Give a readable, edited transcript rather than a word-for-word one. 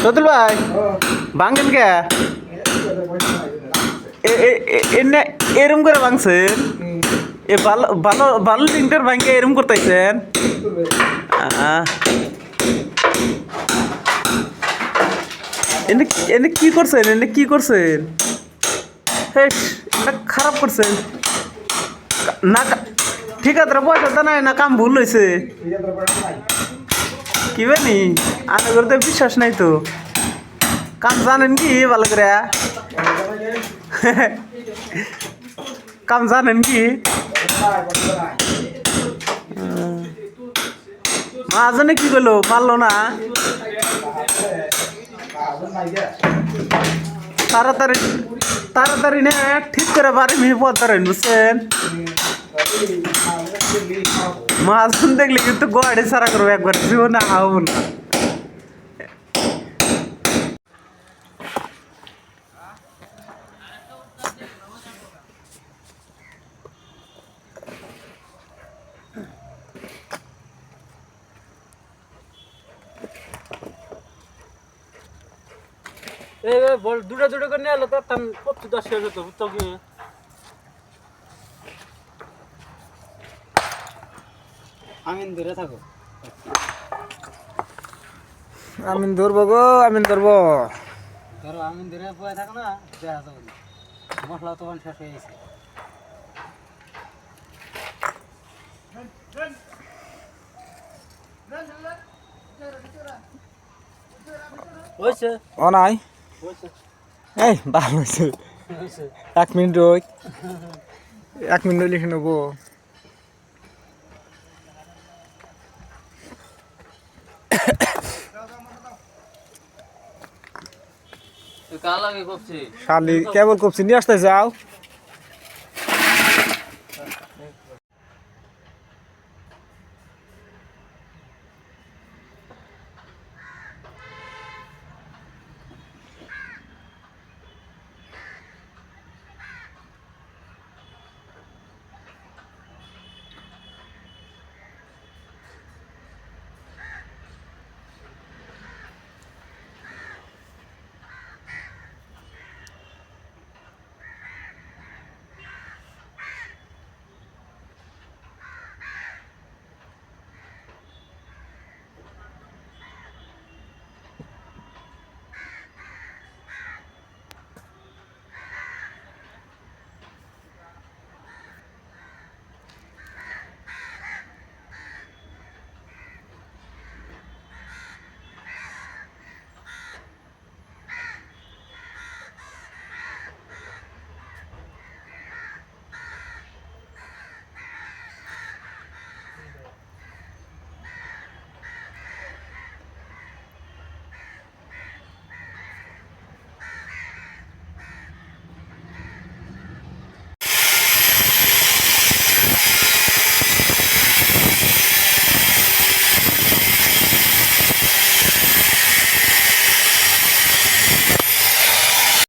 সতুল ভাই ভাঙেন কে এনে এরম করে ভাঙছেন এ ভালো ভালো ভালো লিঙ্কটার ভাঙে এরম করতেছেন এনে এনে কি করছেন এনে কি করছেন হেস এটা খারাপ করছেন না ঠিকাদার পয়সা তো নাই না কাম ভুল হয়েছে কি জানি আনে করতে বিশ্বাস নাই তো কাম জানেন কি ভালো করে কাম জানেন কি মাঝনে কি করলো মারলো না তাড়াতাড়ি তাড়াতাড়ি নে ঠিক করে বাড়ি মিহি পড়তেন বুঝছেন মাঝন দেখলে কিন্তু গোয়াড়ি সারা করবো একবার জীবনে আহব না বল দুটো দুটো করে নিয়ে এলো তো তার 25 শেষ হতো বুঝতো কি আমিন ধরে থাকো আমিন ধরবো গো আমিন ধরবো ধরো আমিন ধরে বয়ে থাকো না দেখা যাবে না মশলা তো শেষ হয়ে গেছে হয়েছে ও নাই হয়েছে এই ভালো হয়েছে হয়েছে 1 মিনিট রই 1 মিনিট লিখে নেবো কাল লাগে করছি শালি কেবল কপসি নিয়ে আসতে যাও